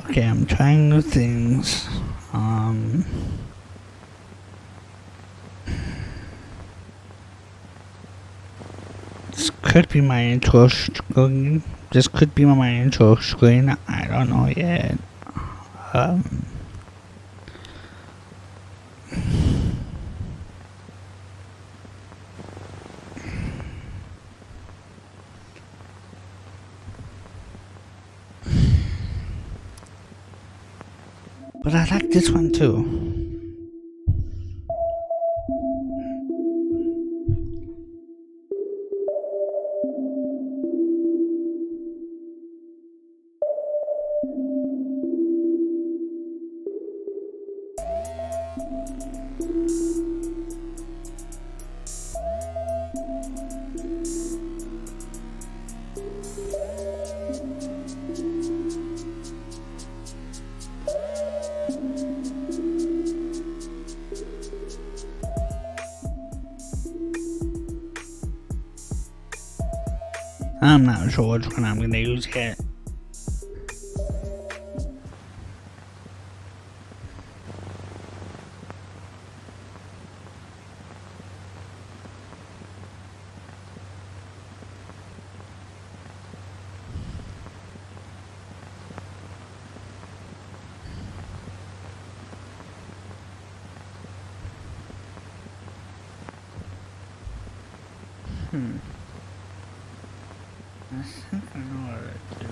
Okay, I'm trying new things. This could be my intro screen. This could be my intro screen. I don't know yet. But I like this one too. I'm not sure which one I'm gonna use yet. I think I know what to do.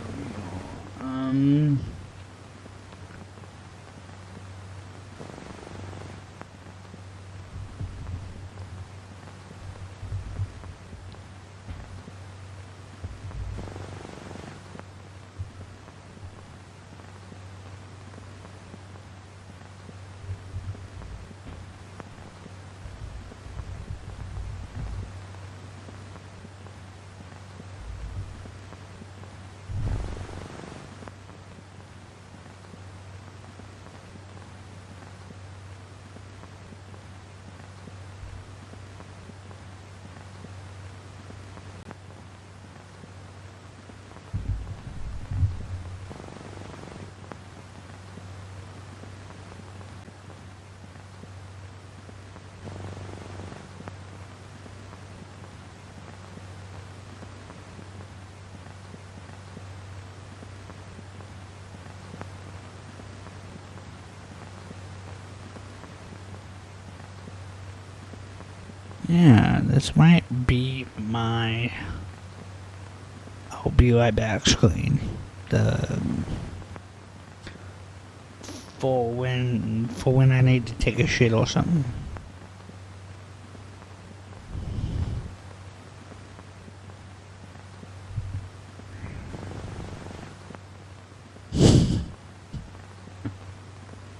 Yeah, this might be my I'll be right back screen. The for when I need to take a shit or something.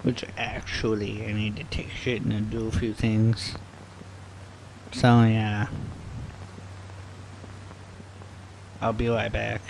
Which actually I need to take shit and do a few things. So yeah. I'll be right back.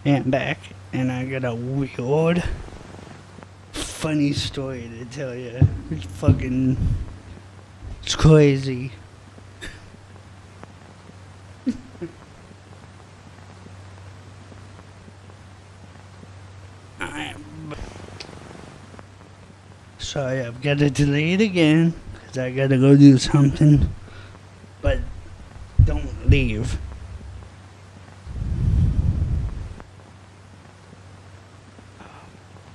And back, and I got a weird, funny story to tell you. It's crazy. Sorry, I've got to delay it again, because I gotta go do something. But don't leave.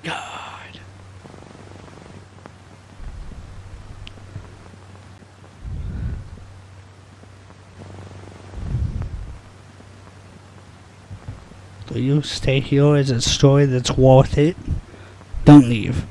God. Do you stay here as a story that's worth it? Don't leave.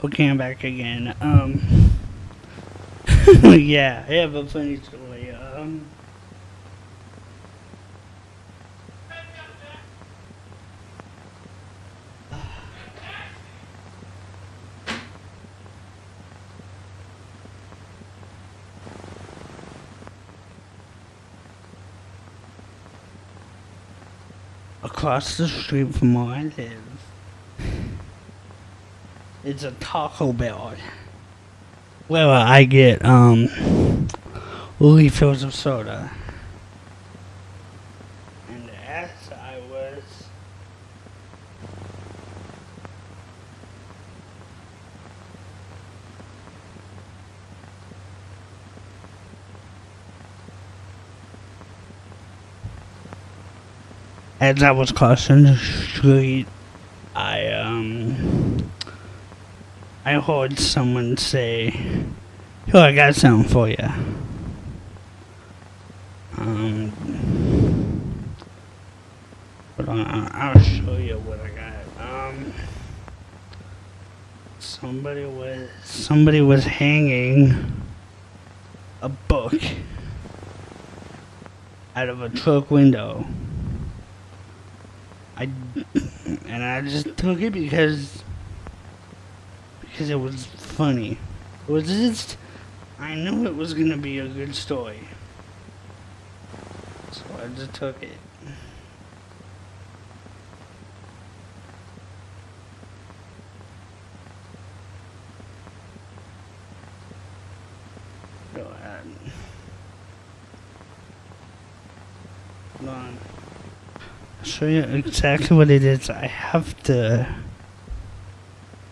Okay, I'm back again. Yeah, I have a funny story. Across the street from where I live, it's a Taco Bell where I get, refills of soda. And as I was crossing the street, I heard someone say, "Here, I got something for you." Hold on, I'll show you what I got. Somebody was hanging a book out of a truck window. I just took it because it was funny. It was just, I knew it was gonna be a good story, so I just took it. Go ahead. Hold on. I'll show you exactly what it is. I have to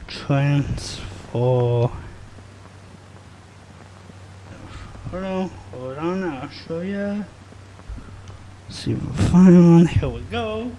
transfer. Hold on, I'll show you. See if we find one. Here we go.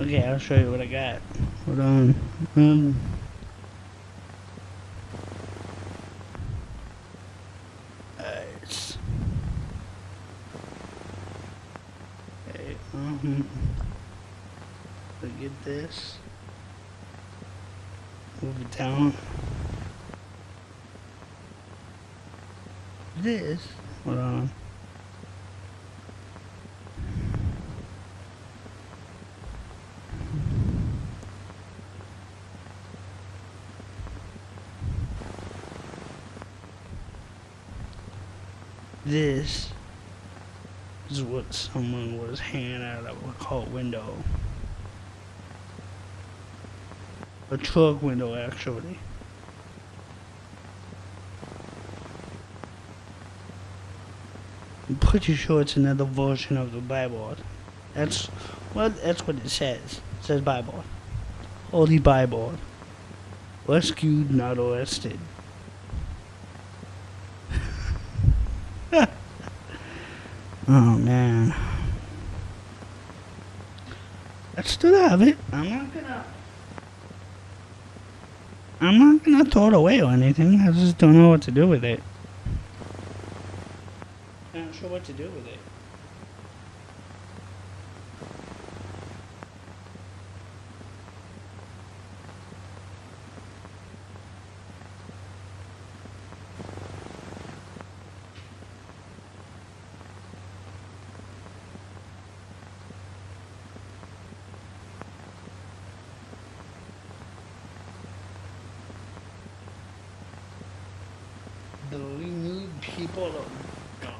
Okay, I'll show you what I got. Hold on. Um. Alright. Okay, get this. Move it down. This. Hold on. This is what someone was hanging out of a car window. A truck window, actually. I'm pretty sure it's another version of the Bible. That's what it says. It says Bible. Holy Bible. Rescued, not arrested. Oh man. I still have it. I'm not gonna throw it away or anything. I just don't know what to do with it. I'm not sure what to do with it. Do we need people of God?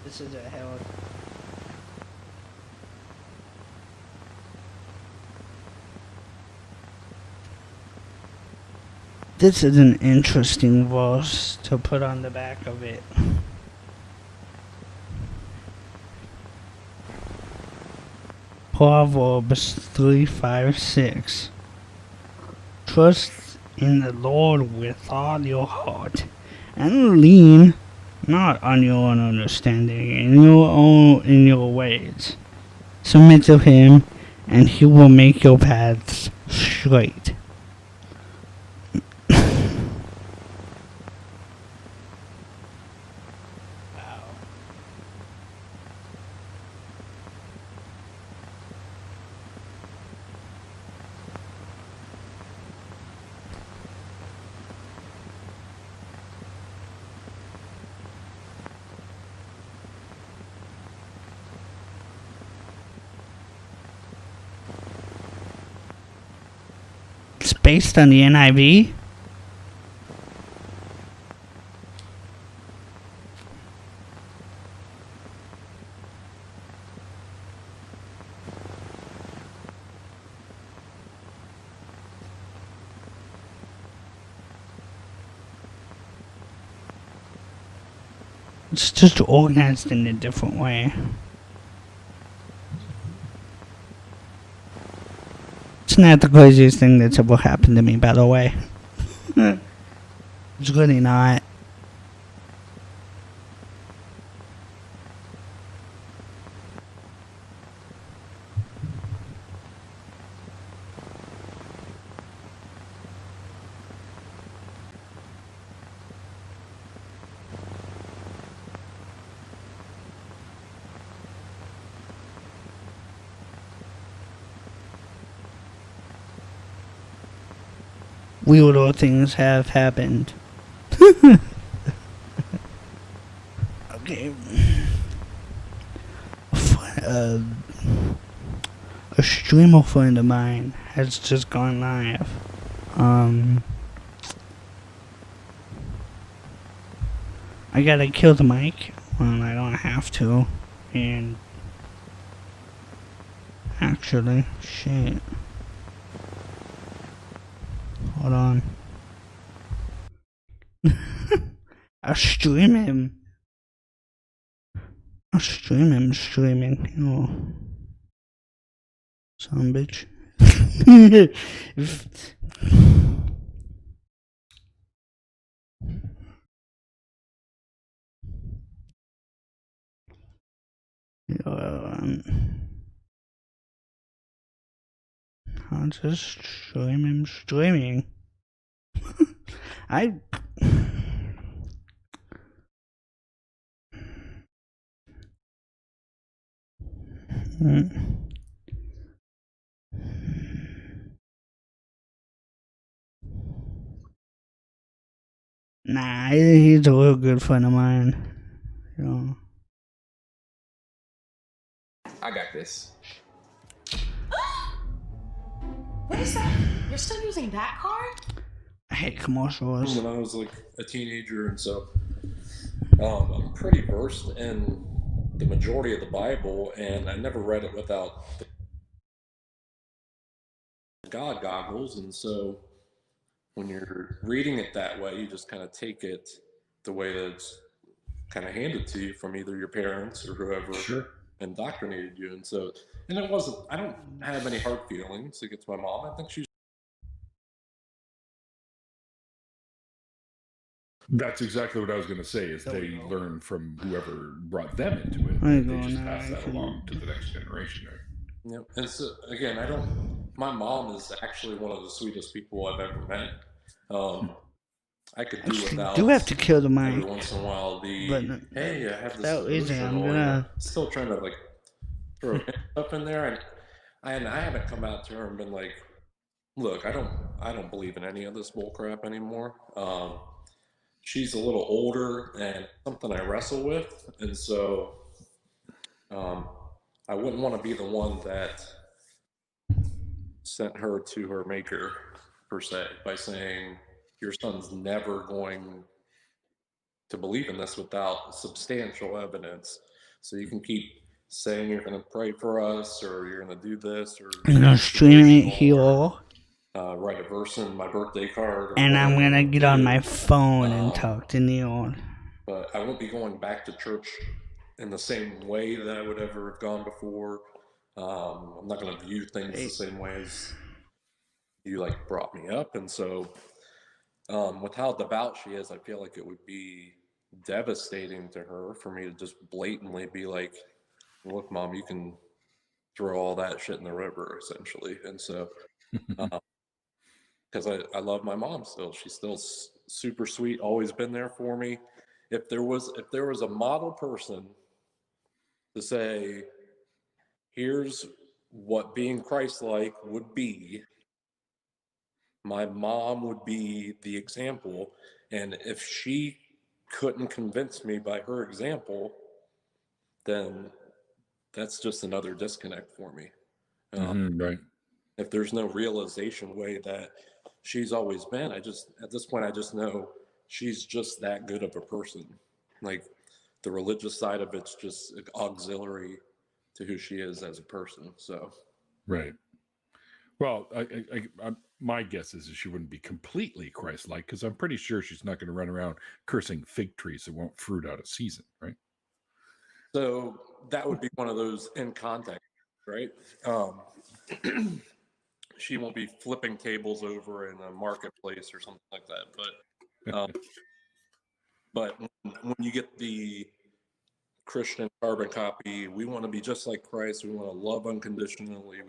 This is a hell. This is an interesting verse to put on the back of it. Proverbs 3:5-6. Trust in the Lord with all your heart, and lean not on your own understanding, in your ways. Submit to Him, and He will make your paths straight. It's based on the NIV. It's just organized in a different way. It's not the craziest thing that's ever happened to me, by the way. It's really not. weirdo things have happened. Okay. Uh, a streamer friend of mine has just gone live. I gotta kill the mic when I don't have to, and actually, shit. Hold on. I'll stream him. Streaming, you know. Son bitch. I'll just streaming. I. Nah, he's a real good friend of mine. You know. I got this. What is that? You're still using that card? I hate commercials. When I was like a teenager, and so I'm pretty versed in the majority of the Bible, and I never read it without the God goggles. And so when you're reading it that way, you just kind of take it the way that it's kind of handed to you from either your parents or whoever indoctrinated you. And so, and it wasn't, I don't have any hard feelings against my mom. I think she's. That's exactly what I was going to say. Is they learn from whoever brought them into it. They just pass that along to the next generation. Right? Yep. And so again, my mom is actually one of the sweetest people I've ever met. I could do without. Do have to kill the mic. Every once in a while, hey, I have this I'm gonna still trying to like throw stuff in there, and I haven't come out to her and been like, look, I don't believe in any of this bull crap anymore. She's a little older and something I wrestle with, and so I wouldn't want to be the one that sent her to her maker per se by saying your son's never going to believe in this without substantial evidence. So you can keep saying you're going to pray for us, or you're going to do this, or I'm gonna stream it here. Write a verse in my birthday card, and I'm gonna get on my phone and talk to Neil. But I won't be going back to church in the same way that I would ever have gone before. I'm not going to view things the same way as you like brought me up, and so with how devout she is, I feel like it would be devastating to her for me to just blatantly be like, look, Mom, you can throw all that shit in the river, essentially. And so because I love my mom still. She's still super sweet, always been there for me. If there was a model person to say, here's what being Christ-like would be, my mom would be the example. And if she couldn't convince me by her example, then that's just another disconnect for me. Right. If there's no realization way that she's always been, at this point, I just know she's just that good of a person. Like the religious side of it's just auxiliary to who she is as a person. So, right. Well, my guess is that she wouldn't be completely Christ-like, because I'm pretty sure she's not going to run around cursing fig trees that won't fruit out of season, right? So that would be one of those in context, right? She won't be flipping tables over in a marketplace or something like that. But when you get the Christian carbon copy, we want to be just like Christ. We want to love unconditionally,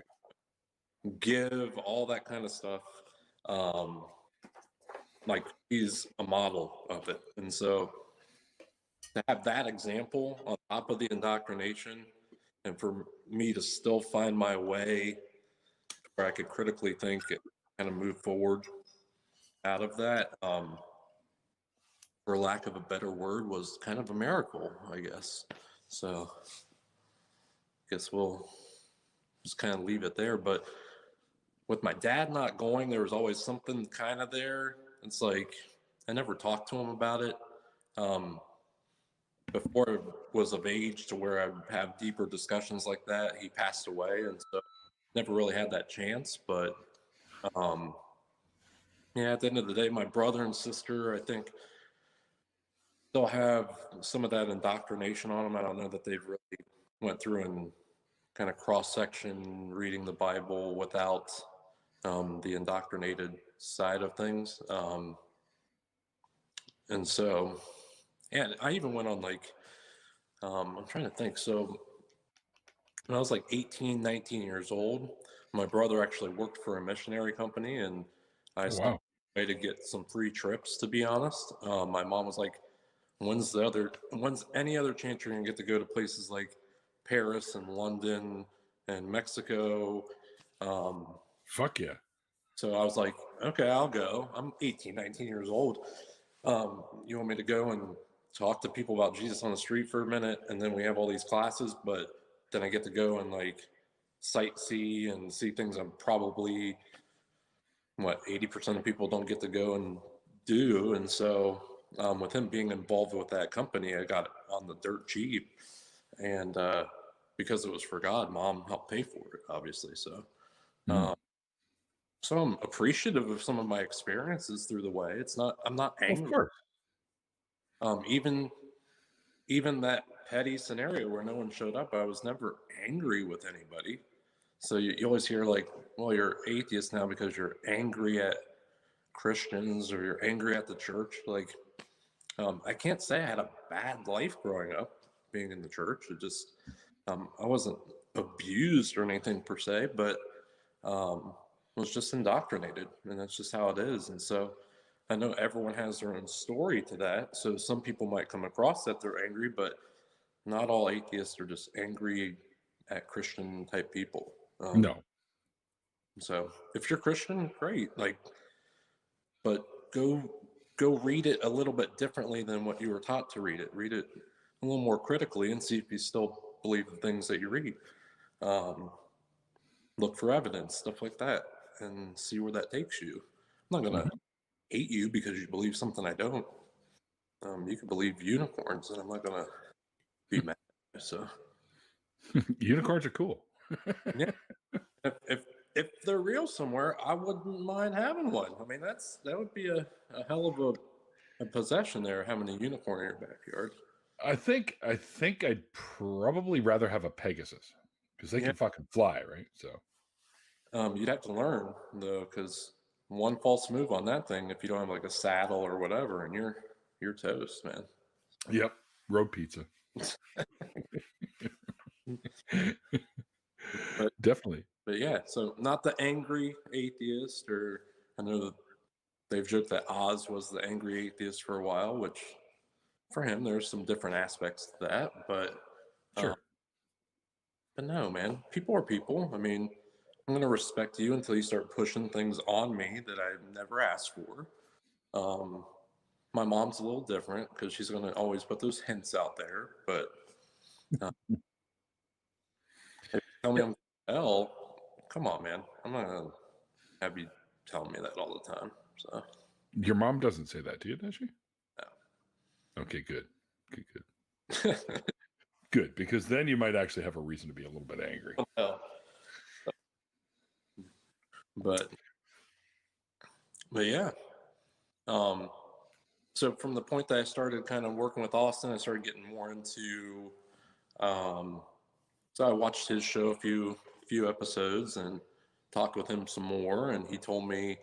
give all that kind of stuff. Like he's a model of it. And so to have that example on top of the indoctrination, and for me to still find my way where I could critically think and kind of move forward, out of that, for lack of a better word, was kind of a miracle, I guess. So I guess we'll just kind of leave it there. But with my dad not going, there was always something kind of there. It's like I never talked to him about it. Before I was of age to where I would have deeper discussions like that, he passed away, and so never really had that chance. But yeah, at the end of the day, my brother and sister, I think, still have some of that indoctrination on them. I don't know that they've really went through and kind of cross section reading the Bible without the indoctrinated side of things. And so, and I even went on like, I'm trying to think. So when I was like 18, 19 years old, my brother actually worked for a missionary company, and I Oh, stopped wow. by to get some free trips, to be honest. My mom was like, when's any other chance you're gonna get to go to places like Paris and London and Mexico? Fuck yeah. So I was like, okay, I'll go. I'm 18, 19 years old. You want me to go and talk to people about Jesus on the street for a minute, and then we have all these classes, but then I get to go and like sightsee and see things I'm probably 80% of people don't get to go and do. And so with him being involved with that company, I got it on the dirt cheap, and because it was for God, Mom helped pay for it, obviously. So so I'm appreciative of some of my experiences through the way. I'm not Of angry. course. Even that petty scenario where no one showed up, I was never angry with anybody. So you always hear like, well, you're atheist now because you're angry at Christians or you're angry at the church. Like, I can't say I had a bad life growing up being in the church. It just, I wasn't abused or anything per se, but was just indoctrinated, and that's just how it is. And so I know everyone has their own story to that. So some people might come across that they're angry, but not all atheists are just angry at Christian type people. No. So if you're Christian, great. Like, but go read it a little bit differently than what you were taught to read it. Read it a little more critically and see if you still believe the things that you read. Look for evidence, stuff like that, and see where that takes you. I'm not gonna hate you because you believe something I don't. You can believe unicorns, and I'm not gonna be mad. So Unicorns are cool. yeah, if they're real somewhere, I wouldn't mind having one. I mean, that would be a hell of a possession there, having a unicorn in your backyard. I think I'd probably rather have a Pegasus because they Yeah. can fucking fly, right? So You'd have to learn though, because one false move on that thing, if you don't have like a saddle or whatever, and you're toast, man. yep, road pizza. But Definitely. But yeah, so not the angry atheist, or I know that they've joked that Oz was the angry atheist for a while, which for him there's some different aspects to that, but Sure. but no, man, people are people. I mean, I'm gonna respect you until you start pushing things on me that I never asked for. My mom's a little different because she's gonna always put those hints out there, but if you tell me I'm L, come on, man, I'm not gonna have you telling me that all the time. So Your mom doesn't say that to you, does she? no. Okay, good. Good, because then you might actually have a reason to be a little bit angry. No. But yeah. So from the point that I started kind of working with Austin, I started getting more into. So I watched his show a few episodes and talked with him some more, and he told me,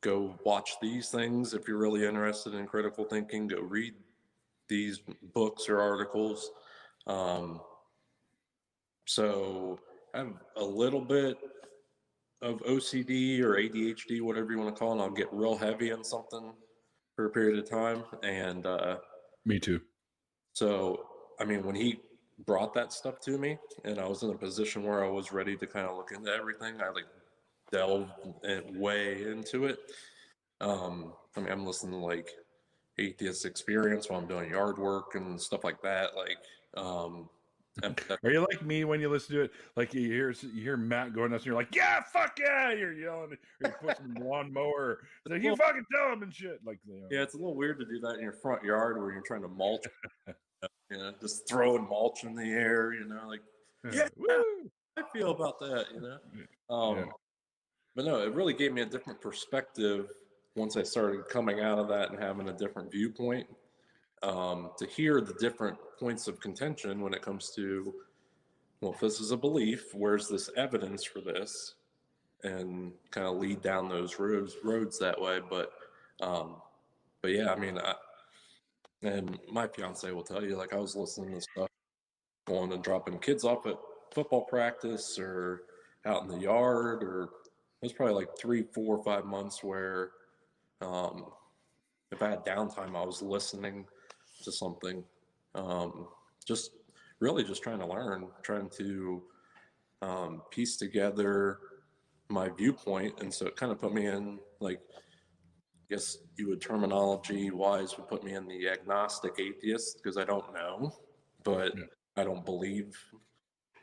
go watch these things if you're really interested in critical thinking. Go read these books or articles. So I have a little bit of OCD or ADHD, whatever you want to call it, and I'll get real heavy on something for a period of time. And Me too. so, I mean, when he brought that stuff to me and I was in a position where I was ready to kind of look into everything, I like delved way into it. I mean, I'm listening to like Atheist Experience while I'm doing yard work and stuff like that. Like, Are you like me when you listen to it? Like you hear Matt going nuts, and you're like, "Yeah, fuck yeah!" You're yelling, or you put some lawnmower. It's like you fucking tell him and shit. Like, yeah, it's a little weird to do that in your front yard where you're trying to mulch. Just throwing mulch in the air. Like, yeah, woo! I feel about that. Yeah. But no, it really gave me a different perspective once I started coming out of that and having a different viewpoint. To hear the different points of contention when it comes to, well, if this is a belief, where's this evidence for this? And kind of lead down those roads that way. But yeah, I mean, and my fiance will tell you, like, I was listening to stuff, going and dropping kids off at football practice or out in the yard, or it was probably like 3, 4, 5 months where if I had downtime, I was listening to something, just really just trying to learn, trying to piece together my viewpoint. And so it kind of put me in, like, I guess you would terminology wise would put me in the agnostic atheist, because I don't know, but I don't believe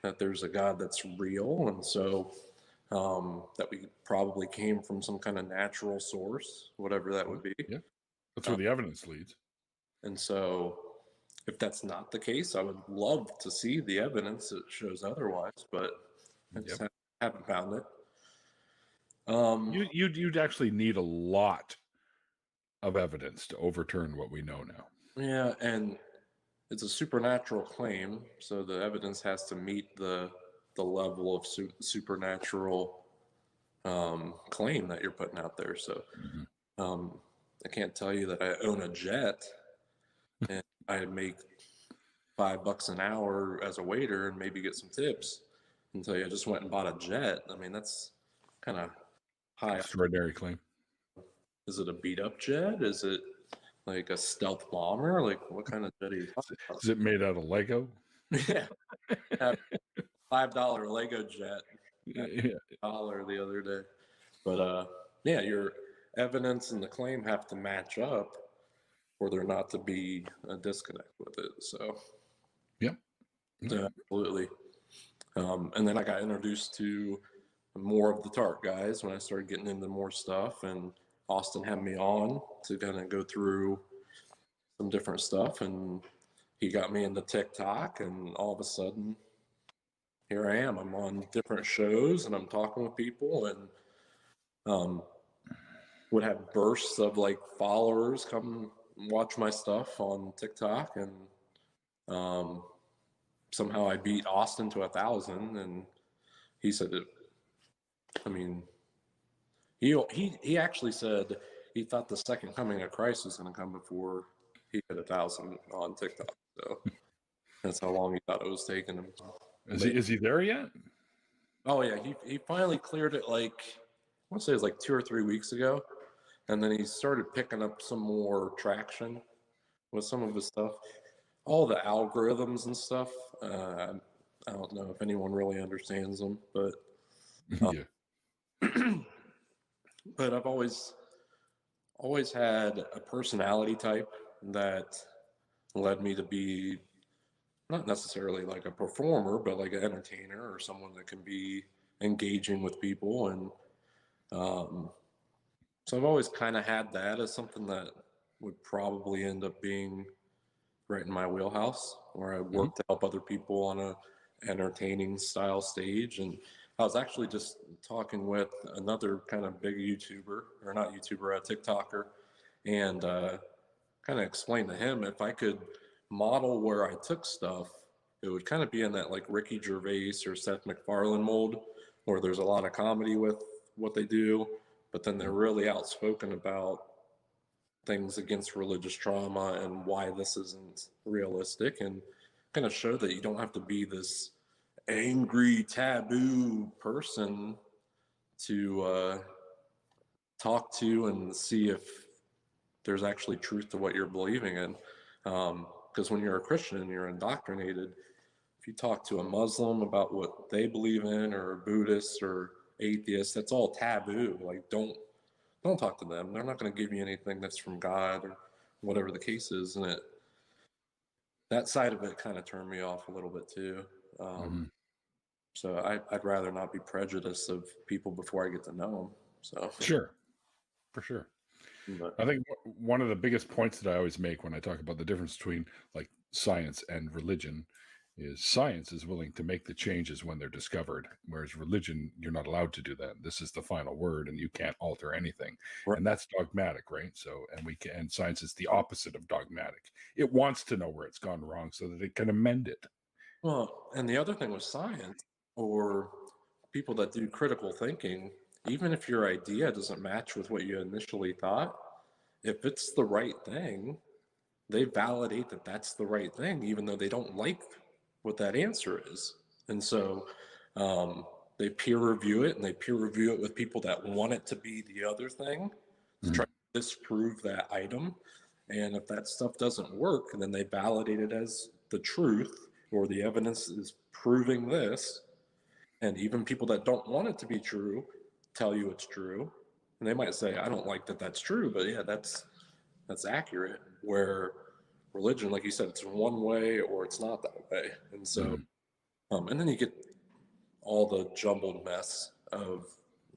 that there's a God that's real. And so that we probably came from some kind of natural source, whatever that would be. Yeah, that's where the evidence leads. And so if that's not the case, I would love to see the evidence that shows otherwise, but I just haven't found it. You'd actually need a lot of evidence to overturn what we know now. Yeah, and it's a supernatural claim, so the evidence has to meet the level of supernatural claim that you're putting out there. So I can't tell you that I own a jet and I make $5 an hour as a waiter and maybe get some tips, and tell you I just went and bought a jet. I mean, that's kind of high. Extraordinary claim. Is it a beat up jet? Is it like a stealth bomber? Like, what kind of jet are you talking about? Is it made out of Lego? Yeah. $5 Lego jet. Yeah. $1 the other day. But yeah, your evidence and the claim have to match up for there not to be a disconnect with it. So yep. Yeah, absolutely. And then I got introduced to more of the TART guys when I started getting into more stuff, and Austin had me on to kind of go through some different stuff, and he got me into TikTok, and all of a sudden here I am. I'm on different shows and I'm talking with people, and would have bursts of like followers come watch my stuff on TikTok, and somehow I beat Austin to 1,000, and he said it. I mean, he actually said he thought the second coming of Christ was going to come before he hit 1,000 on TikTok. So that's how long he thought it was taking him. Is he there yet? Oh yeah, he finally cleared it. Like, I want to say it was like 2 or 3 weeks ago, and then he started picking up some more traction with some of his stuff. All the algorithms and stuff. I don't know if anyone really understands them, but Yeah. but I've always had a personality type that led me to be not necessarily like a performer, but like an entertainer or someone that can be engaging with people. And so I've always kind of had that as something that would probably end up being right in my wheelhouse, where I work to help other people on a entertaining style stage. And I was actually just talking with another kind of big YouTuber, or not YouTuber, a TikToker, and kind of explained to him if I could model where I took stuff, it would kind of be in that like Ricky Gervais or Seth MacFarlane mold, where there's a lot of comedy with what they do, but then they're really outspoken about things against religious trauma and why this isn't realistic, and kind of show that you don't have to be this angry taboo person to talk to and see if there's actually truth to what you're believing in. Because when you're a Christian and you're indoctrinated, if you talk to a Muslim about what they believe in, or a Buddhist or atheist, that's all taboo. Like, don't don't talk to them. They're not going to give you anything that's from God or whatever the case is. And that side of it kind of turned me off a little bit too. So I'd rather not be prejudiced of people before I get to know them. So Sure, for sure. but, I think one of the biggest points that I always make when I talk about the difference between like science and religion is science is willing to make the changes when they're discovered, whereas religion, you're not allowed to do that. This is the final word and you can't alter anything. Right. And that's dogmatic, right? So, and science is the opposite of dogmatic. It wants to know where it's gone wrong so that it can amend it. well, and the other thing with science or people that do critical thinking, even if your idea doesn't match with what you initially thought, if it's the right thing, they validate that that's the right thing, even though they don't like what that answer is. And so they peer review it, and they peer review it with people that want it to be the other thing to try to disprove that item. And if that stuff doesn't work, then they validate it as the truth, or the evidence is proving this. And even people that don't want it to be true tell you it's true. And they might say, I don't like that that's true, but yeah, that's accurate. Where religion, like you said, it's one way or it's not that way. And so, and then you get all the jumbled mess of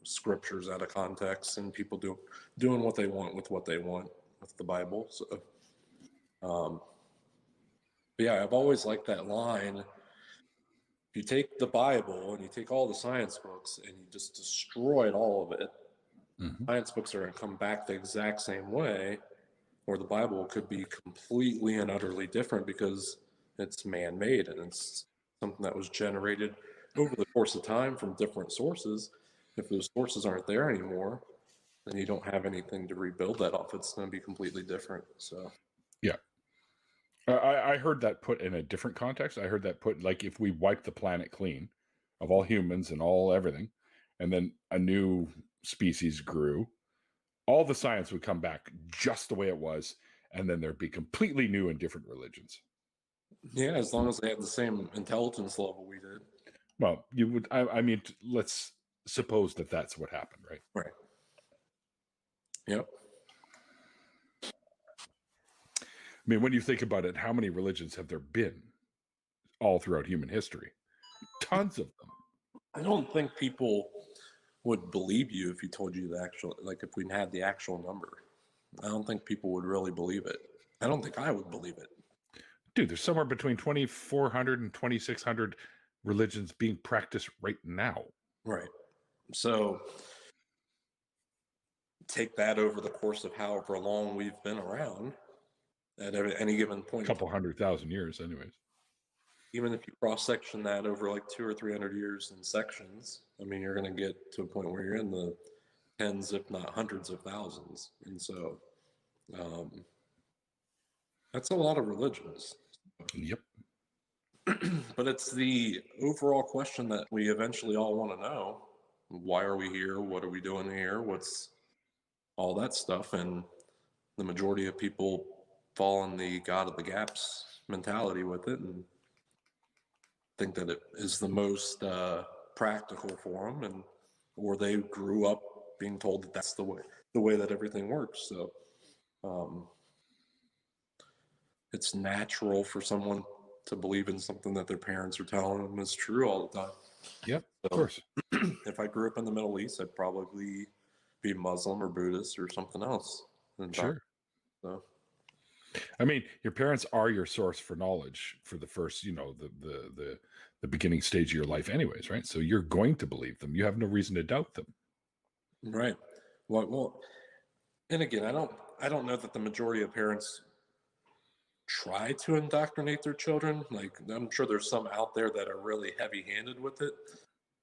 scriptures out of context and people doing what they want with what they want with the Bible. So, but yeah, I've always liked that line. If you take the Bible and you take all the science books and you just destroy all of it, science books are going to come back the exact same way, or the Bible could be completely and utterly different because it's man-made and it's something that was generated over the course of time from different sources. If those sources aren't there anymore, then you don't have anything to rebuild that off. It's going to be completely different. So yeah. I heard that put in a different context. I heard that put like if we wipe the planet clean of all humans and all everything, and then a new species grew, all the science would come back just the way it was, and then there'd be completely new and different religions. yeah, as long as they have the same intelligence level we did. Well, you would. I mean, let's suppose that that's what happened, right? Right. Yep. I mean, when you think about it, how many religions have there been all throughout human history? Tons of them. I don't think people would believe you if you told you the actual, like if we had the actual number. I don't think people would really believe it. I don't think I would believe it. Dude, there's somewhere between 2,400 and 2,600 religions being practiced right now. Right. So take that over the course of however long we've been around at any given point. A couple 100,000 years, anyways. Even if you cross-section that over like 200 or 300 years in sections, I mean, you're going to get to a point where you're in the tens, if not hundreds of thousands. And so that's a lot of religions. Yep. But it's the overall question that we eventually all want to know. Why are we here? What are we doing here? What's all that stuff? And the majority of people fall in the God of the gaps mentality with it and think that it is the most practical for them, and or they grew up being told that that's the way that everything works. So it's natural for someone to believe in something that their parents are telling them is true all the time. Yep, So, of course. if I grew up in the Middle East, I'd probably be Muslim or Buddhist or something else. Sure. So. I mean, your parents are your source for knowledge for the first, the beginning stage of your life, anyways, right? So you're going to believe them. You have no reason to doubt them. Right. Well, and again, I don't know that the majority of parents try to indoctrinate their children. Like, I'm sure there's some out there that are really heavy-handed with it.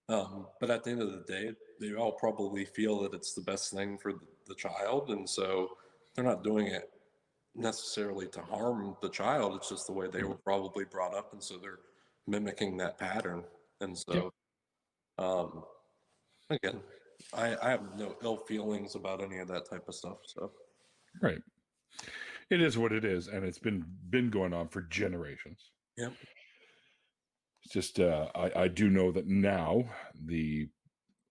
But at the end of the day, they all probably feel that it's the best thing for the child, and so they're not doing it necessarily to harm the child. It's just the way they were probably brought up, and so they're mimicking that pattern. And so, again, I have no ill feelings about any of that type of stuff. So, right, it is what it is, and it's been going on for generations. Yep. It's just I do know that now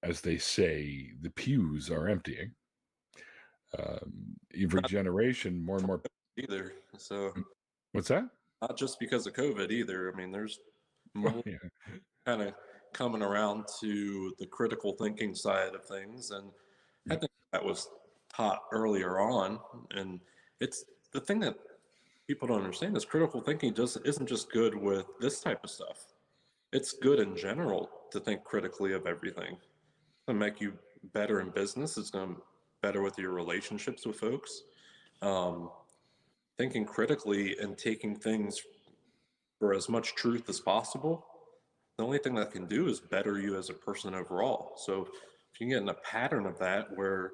as they say, the pews are emptying. Every generation, more and more. Either. So What's that? not just because of COVID either. I mean, there's more Yeah. kind of coming around to the critical thinking side of things, and I think that was taught earlier on. And it's the thing that people don't understand is critical thinking just isn't just good with this type of stuff. It's good in general to think critically of everything. It's going to make you better in business. It's going to better with your relationships with folks. Thinking critically and taking things for as much truth as possible, the only thing that can do is better you as a person overall. So if you get in a pattern of that where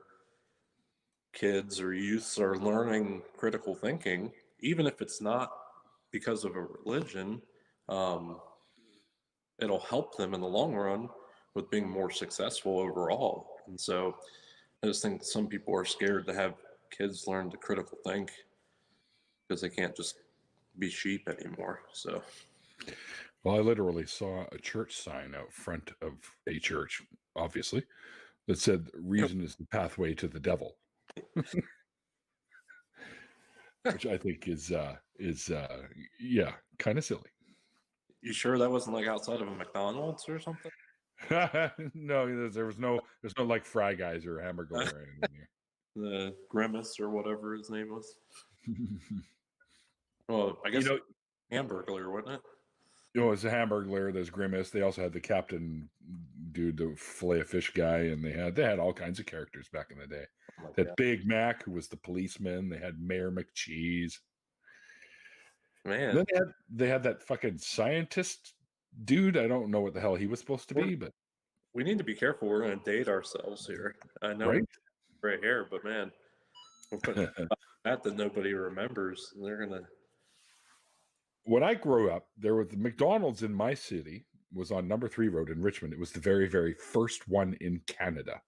kids or youths are learning critical thinking, even if it's not because of a religion, it'll help them in the long run with being more successful overall. And so I just think some people are scared to have kids learn to critical think because they can't just be sheep anymore. So, well, I literally saw a church sign out front of a church, obviously, that said reason is the pathway to the devil. Which I think is yeah, kind of silly. You sure that wasn't like outside of a McDonald's or something? No, there's no like Fry Guys or Hamburger or anything here. The Grimace or whatever his name was. Well, I guess Hamburglar, wasn't it? It's a Hamburglar. There's Grimace. They also had the Captain dude, the fillet of fish guy, and they had all kinds of characters back in the day. Oh That Big Mac, who was the policeman. They had Mayor McCheese. Man, Then they had that fucking scientist dude. I don't know what the hell he was supposed to be, but we need to be careful. We're going to date ourselves here. I know right? gray hair, but man, we're putting that nobody remembers. And they're gonna. When I grew up, there was the McDonald's in my city was on Number 3 Road in Richmond. It was the very, very first one in Canada.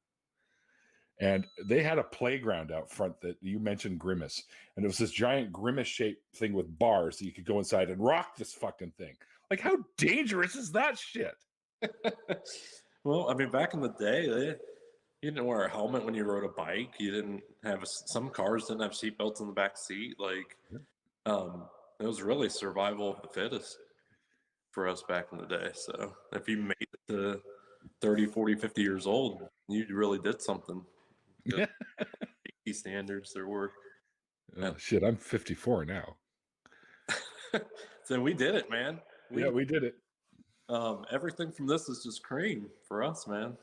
And they had a playground out front that you mentioned, Grimace. And it was this giant Grimace-shaped thing with bars that you could go inside and rock this fucking thing. Like, how dangerous is that shit? Well, I mean, back in the day, you didn't wear a helmet when you rode a bike. You didn't have some cars didn't have seatbelts in the back seat. Like, it was really survival of the fittest for us back in the day. So if you made it to 30, 40, 50 years old, you really did something. Yeah. Standards there were. Shit, I'm 54 now. So we did it, man. We did it. Everything from this is just cream for us, man.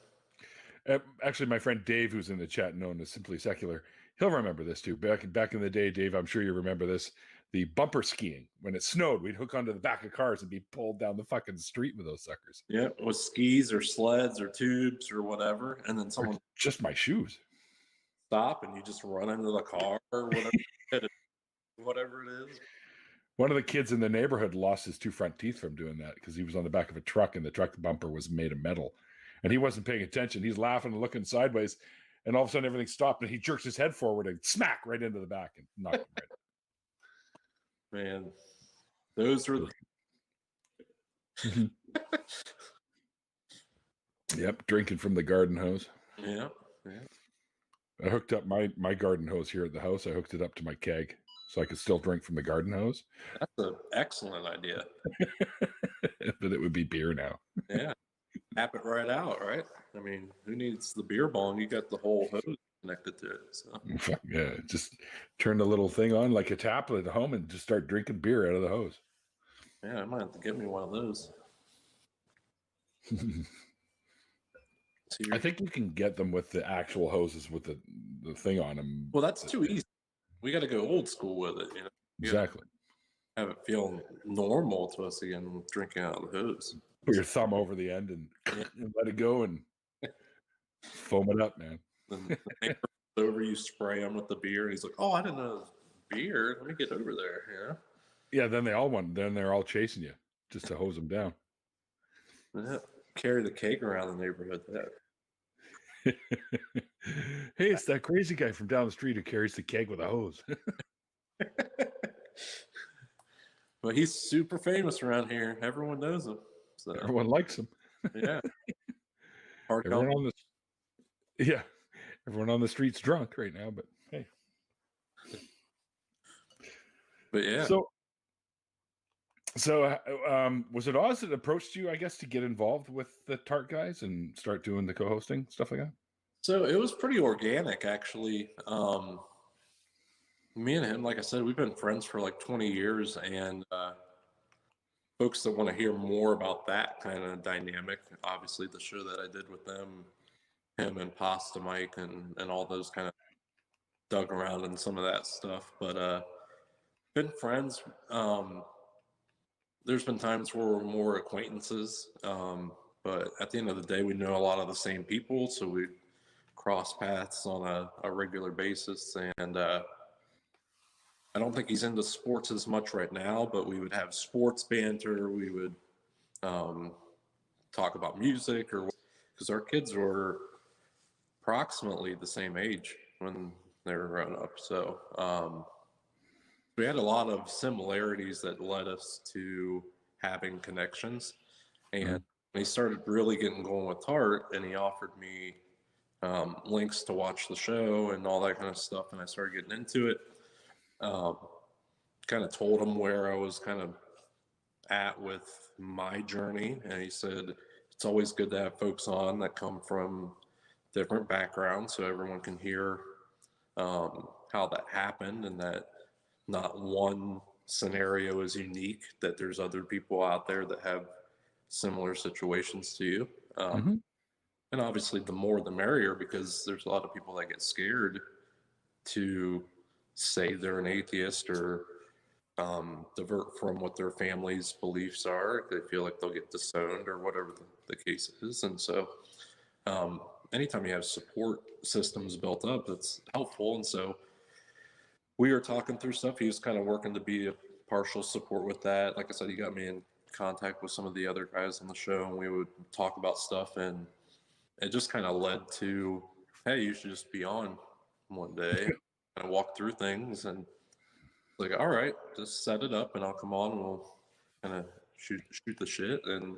Actually, my friend Dave, who's in the chat, known as Simply Secular, he'll remember this too. Back in the day, Dave, I'm sure you remember this. The bumper skiing. When it snowed, we'd hook onto the back of cars and be pulled down the fucking street with those suckers. Yeah, with skis or sleds or tubes or whatever, and then someone just my shoes stop and you just run into the car or whatever it is. One of the kids in the neighborhood lost his 2 front teeth from doing that because he was on the back of a truck and the truck bumper was made of metal, and he wasn't paying attention. He's laughing and looking sideways, and all of a sudden everything stopped and he jerks his head forward and smack right into the back and knocked him right. Man, those were the Yep, drinking from the garden hose. Yeah. I hooked up my garden hose here at the house. I hooked it up to my keg so I could still drink from the garden hose. That's an excellent idea. But it would be beer now. Yeah. Tap it right out, right? I mean, who needs the beer bong? You got the whole hose connected to it. So. Yeah, just turn the little thing on like a tap at home and just start drinking beer out of the hose. Yeah, I might have to get me one of those. I think you can get them with the actual hoses with the thing on them. Well, that's too easy. We got to go old school with it. Exactly. Have it feel normal to us again, drinking out of the hose. Put your thumb over the end and let it go and foam it up, man. Then the neighbor comes over, you spray him with the beer, and he's like, "Oh, I didn't know it was beer. Let me get over there." Yeah. Then they're all chasing you just to hose them down. Yeah. Carry the keg around the neighborhood. Hey, it's that crazy guy from down the street who carries the keg with a hose. Well, he's super famous around here. Everyone knows him. So. Everyone likes him. Yeah. Everyone on the street's drunk right now, but hey. But yeah. So, was it Oz that approached you, I guess, to get involved with the Tart guys and start doing the co-hosting stuff like that? So it was pretty organic, actually. Me and him, like I said, we've been friends for like 20 years, and folks that want to hear more about that kind of dynamic, obviously the show that I did with them, him and Pasta Mike and all those kind of dug around in some of that stuff. But been friends. There's been times where we're more acquaintances, but at the end of the day, we know a lot of the same people, so we cross paths on a regular basis. And I don't think he's into sports as much right now, but we would have sports banter. We would talk about music, or because our kids were approximately the same age when they were growing up. So we had a lot of similarities that led us to having connections. And he started really getting going with Tart, and he offered me links to watch the show and all that kind of stuff. And I started getting into it. Kind of told him where I was kind of at with my journey. And he said, it's always good to have folks on that come from different backgrounds so everyone can hear how that happened, and that not one scenario is unique, that there's other people out there that have similar situations to you. And obviously the more the merrier, because there's a lot of people that get scared to say they're an atheist or divert from what their family's beliefs are. They feel like they'll get disowned or whatever the case is. And so anytime you have support systems built up, that's helpful. And so we were talking through stuff. He was kind of working to be a partial support with that. Like I said, he got me in contact with some of the other guys on the show, and we would talk about stuff. And it just kind of led to, hey, you should just be on one day and walk through things. And like, all right, just set it up and I'll come on and we'll kind of shoot the shit. And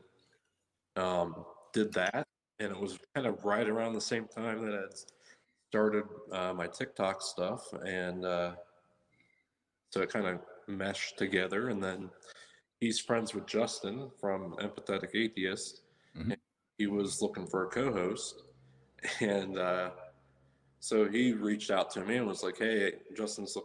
did that. And it was kind of right around the same time that I'd started my TikTok stuff. And so it kind of meshed together. And then he's friends with Justin from Empathetic Atheist. And he was looking for a co-host. And so he reached out to me and was like, hey, Justin's looking